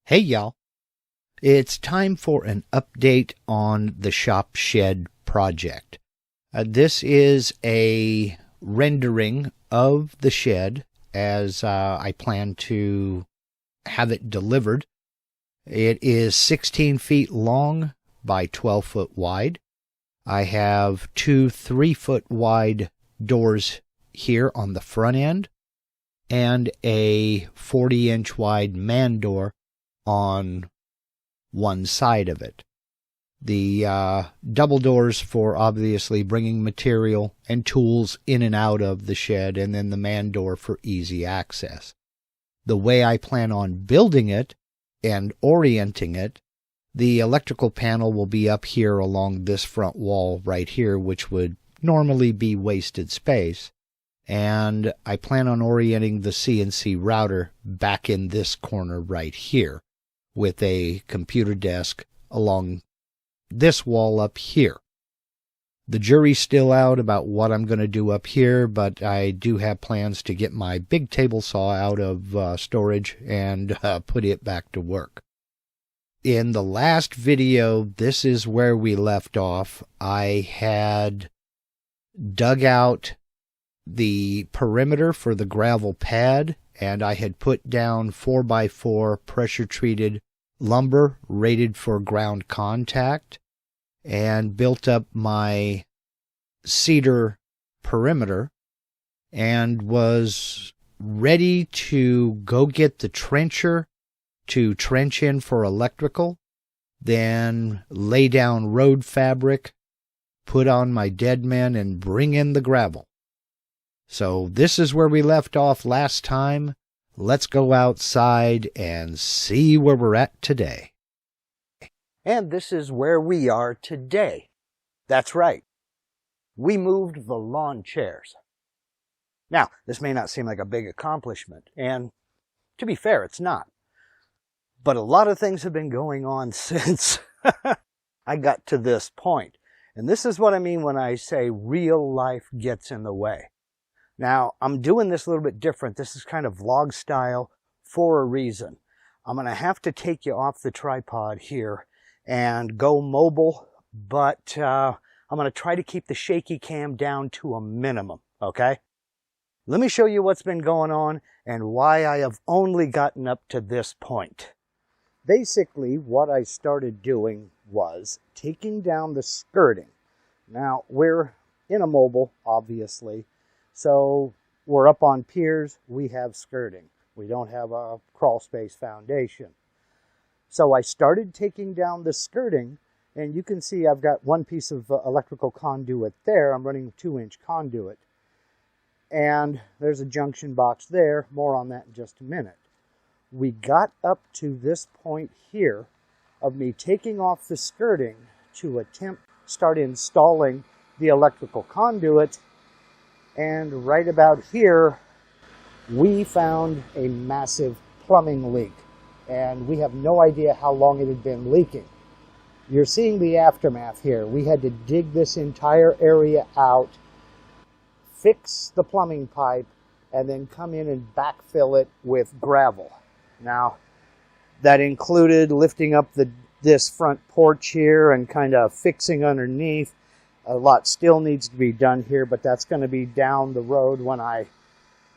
Hey y'all, it's time for an update on the shop shed project. This is a rendering of the shed as I plan to have it delivered. It is 16 feet long by 12 foot wide. I have two 3-foot wide doors here on the front end and a 40-inch wide man door on one side of it. The double doors for obviously bringing material and tools in and out of the shed, and then the man door for easy access. The way I plan on building it and orienting it, the electrical panel will be up here along this front wall right here, which would normally be wasted space. And I plan on orienting the CNC router back in this corner right here, with a computer desk along this wall up here. The jury's still out about what I'm going to do up here, but I do have plans to get my big table saw out of storage and put it back to work. In the last video, this is where we left off. I had dug out the perimeter for the gravel pad, and I had put down 4x4 pressure-treated lumber rated for ground contact and built up my cedar perimeter and was ready to go get the trencher to trench in for electrical, then lay down road fabric, put on my dead men, and bring in the gravel. So this is where we left off last time. Let's go outside and see where we're at today. And this is where we are today. That's right. We moved the lawn chairs. Now, this may not seem like a big accomplishment, and to be fair, it's not. But a lot of things have been going on since I got to this point. And this is what I mean when I say real life gets in the way. Now, I'm doing this a little bit different. This is kind of vlog style for a reason. I'm going to have to take you off the tripod here and go mobile, but I'm going to try to keep the shaky cam down to a minimum, okay? Let me show you what's been going on and why I have only gotten up to this point. Basically, what I started doing was taking down the skirting. Now, we're in a mobile, obviously. So we're up on piers, we have skirting. We don't have a crawl space foundation. So I started taking down the skirting, and you can see I've got one piece of electrical conduit there. I'm running a 2-inch conduit. And there's a junction box there. More on that in just a minute. We got up to this point here of me taking off the skirting to attempt to start installing the electrical conduit. And right about here, we found a massive plumbing leak. And we have no idea how long it had been leaking. You're seeing the aftermath here. We had to dig this entire area out, fix the plumbing pipe, and then come in and backfill it with gravel. Now, that included lifting up this front porch here and kind of fixing underneath. A lot still needs to be done here, but that's going to be down the road when I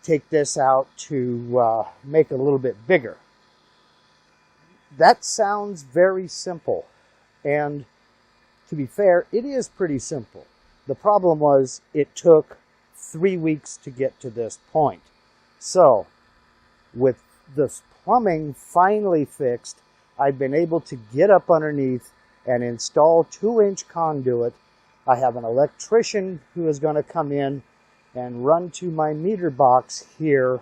take this out to make it a little bit bigger. That sounds very simple, and to be fair, it is pretty simple. The problem was it took 3 weeks to get to this point. So, with this plumbing finally fixed, I've been able to get up underneath and install 2-inch conduit. I have an electrician who is going to come in and run to my meter box here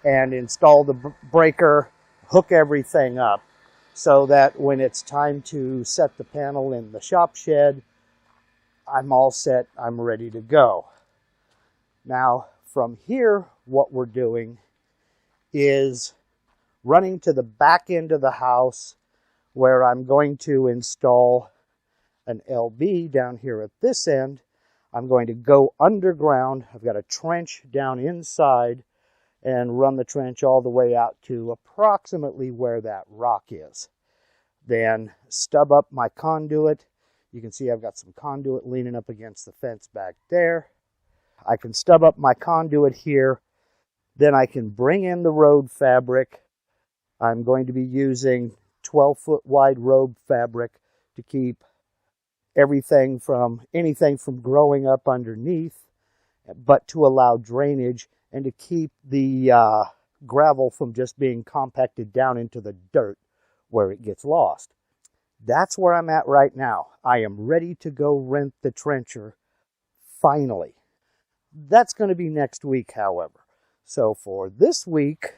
and install the breaker, hook everything up, so that when it's time to set the panel in the shop shed, I'm all set, I'm ready to go. Now, from here, what we're doing is running to the back end of the house where I'm going to install an LB down here at this end. I'm going to go underground. I've got a trench down inside, and run the trench all the way out to approximately where that rock is. Then stub up my conduit. You can see I've got some conduit leaning up against the fence back there. I can stub up my conduit here. Then I can bring in the road fabric. I'm going to be using 12-foot wide road fabric to keep anything from growing up underneath, but to allow drainage and to keep the gravel from just being compacted down into the dirt where it gets lost. That's where I'm at right now. I am ready to go rent the trencher, finally. That's going to be next week, however. So for this week,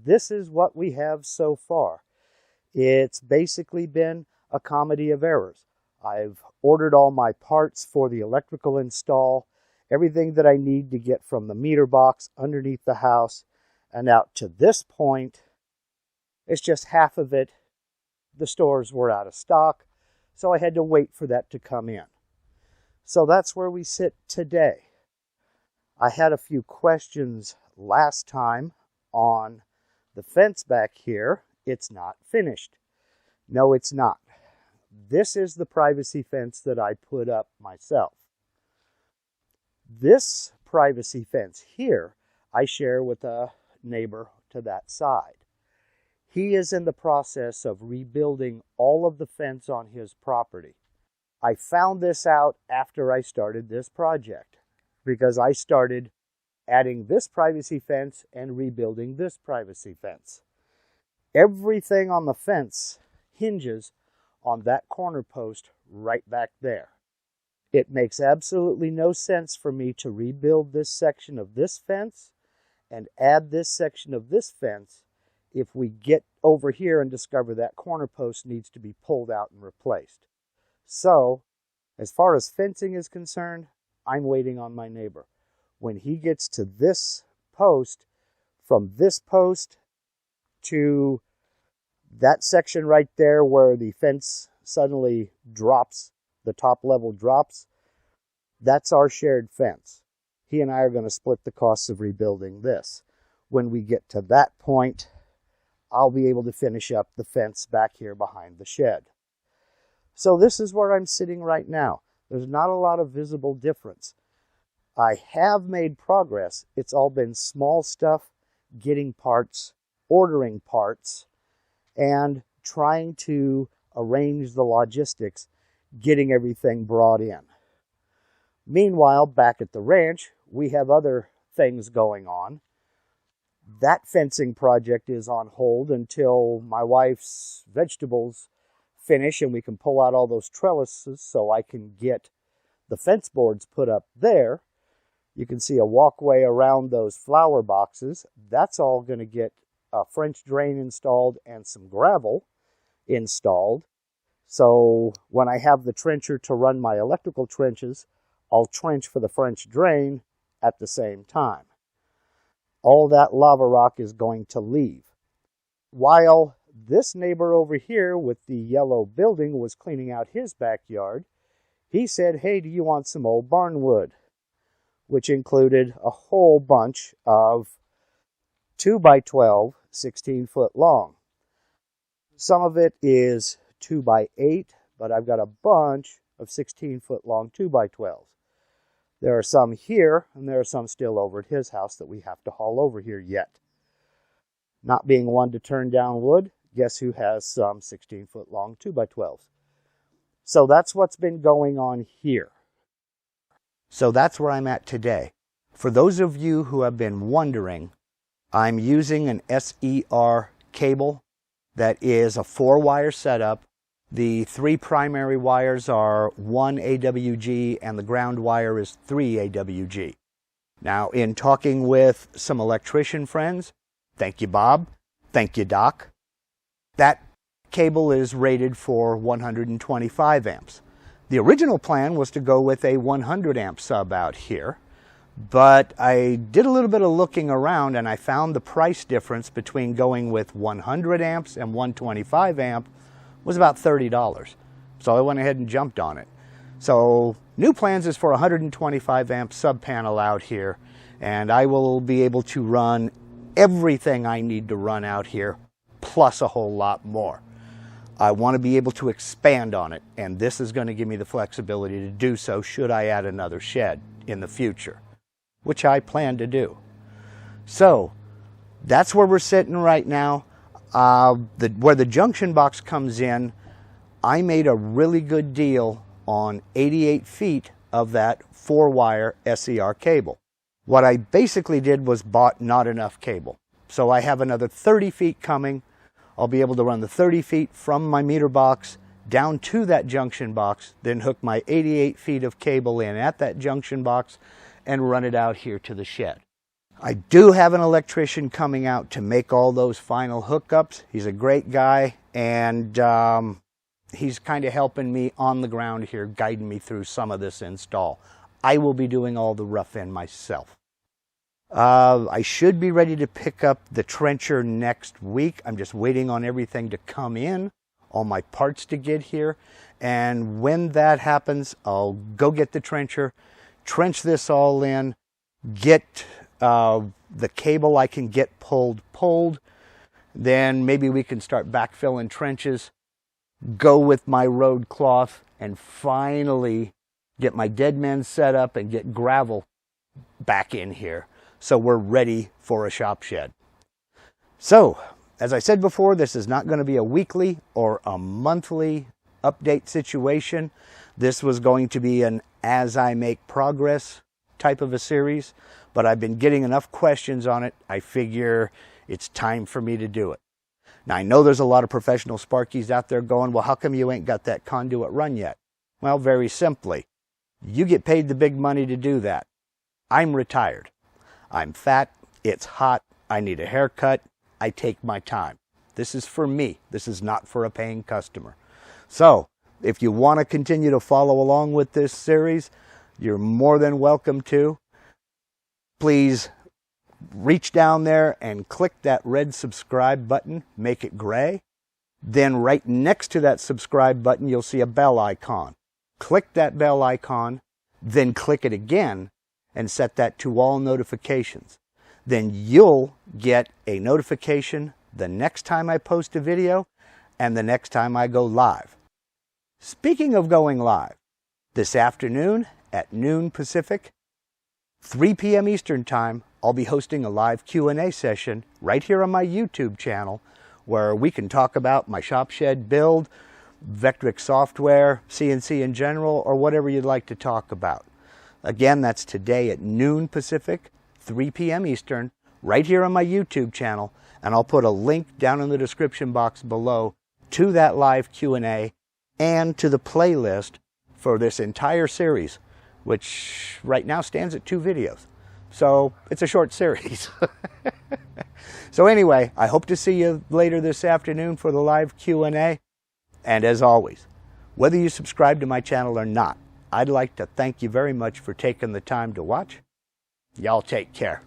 this is what we have so far. It's basically been a comedy of errors. I've ordered all my parts for the electrical install, everything that I need to get from the meter box underneath the house and out to this point. It's just half of it. The stores were out of stock, so I had to wait for that to come in. So that's where we sit today. I had a few questions last time on the fence back here. It's not finished. No, it's not. This is the privacy fence that I put up myself. This privacy fence here, I share with a neighbor to that side. He is in the process of rebuilding all of the fence on his property. I found this out after I started this project, because I started adding this privacy fence and rebuilding this privacy fence. Everything on the fence hinges on that corner post right back there. It makes absolutely no sense for me to rebuild this section of this fence and add this section of this fence if we get over here and discover that corner post needs to be pulled out and replaced. So, as far as fencing is concerned, I'm waiting on my neighbor. When he gets to this post, from this post to that section right there where the fence suddenly drops, the top level drops, that's our shared fence. He and I are going to split the costs of rebuilding this. When we get to that point, I'll be able to finish up the fence back here behind the shed. So this is where I'm sitting right now. There's not a lot of visible difference. I have made progress. It's all been small stuff, getting parts, ordering parts, and trying to arrange the logistics, getting everything brought in. Meanwhile, back at the ranch, we have other things going on. That fencing project is on hold until my wife's vegetables finish and we can pull out all those trellises so I can get the fence boards put up there. You can see a walkway around those flower boxes. That's all going to get a French drain installed and some gravel installed. So when I have the trencher to run my electrical trenches, I'll trench for the French drain at the same time. All that lava rock is going to leave. While this neighbor over here with the yellow building was cleaning out his backyard, he said, "Hey, do you want some old barn wood?" Which included a whole bunch of 2x12, 16-foot long. Some of it is 2x8, but I've got a bunch of 16-foot long 2x12s. There are some here, and there are some still over at his house that we have to haul over here yet. Not being one to turn down wood, guess who has some 16-foot long 2x12s? So that's what's been going on here. So that's where I'm at today. For those of you who have been wondering, I'm using an SER cable that is a 4-wire setup. The 3 primary wires are 1 AWG and the ground wire is 3 AWG. Now, in talking with some electrician friends, thank you, Bob, thank you, Doc, that cable is rated for 125 amps. The original plan was to go with a 100 amp sub out here, but I did a little bit of looking around and I found the price difference between going with 100 amps and 125 amp was about $30. So I went ahead and jumped on it. So new plans is for a 125 amp sub panel out here, and I will be able to run everything I need to run out here, plus a whole lot more. I want to be able to expand on it, and this is going to give me the flexibility to do so should I add another shed in the future, which I plan to do. So that's where we're sitting right now. Where the junction box comes in, I made a really good deal on 88 feet of that 4-wire SER cable. What I basically did was bought not enough cable. So I have another 30 feet coming. I'll be able to run the 30 feet from my meter box down to that junction box, then hook my 88 feet of cable in at that junction box and run it out here to the shed. I do have an electrician coming out to make all those final hookups. He's a great guy, and he's kind of helping me on the ground here, guiding me through some of this install. I will be doing all the rough end myself. I should be ready to pick up the trencher next week. I'm just waiting on everything to come in, all my parts to get here. And when that happens, I'll go get the trencher, trench this all in, get the cable I can get pulled. Then maybe we can start backfilling trenches, go with my road cloth, and finally get my dead men set up and get gravel back in here. So we're ready for a shop shed. So, as I said before, this is not going to be a weekly or a monthly update situation. This was going to be an as I make progress type of a series, but I've been getting enough questions on it, I figure it's time for me to do it. Now, I know there's a lot of professional Sparkies out there going, well, how come you ain't got that conduit run yet? Well, very simply, you get paid the big money to do that. I'm retired. I'm fat, it's hot, I need a haircut, I take my time. This is for me. This is not for a paying customer. So, if you want to continue to follow along with this series, you're more than welcome to. Please reach down there and click that red subscribe button, make it gray. Then right next to that subscribe button, you'll see a bell icon. Click that bell icon, then click it again, and set that to all notifications. Then you'll get a notification the next time I post a video and the next time I go live. Speaking of going live, this afternoon at noon Pacific, 3 p.m. Eastern Time, I'll be hosting a live Q&A session right here on my YouTube channel where we can talk about my shop shed build, Vectric software, CNC in general, or whatever you'd like to talk about. Again, that's today at noon Pacific, 3 p.m. Eastern, right here on my YouTube channel, and I'll put a link down in the description box below to that live Q&A and to the playlist for this entire series, which right now stands at 2 videos. So it's a short series. So anyway, I hope to see you later this afternoon for the live Q&A. And as always, whether you subscribe to my channel or not, I'd like to thank you very much for taking the time to watch. Y'all take care.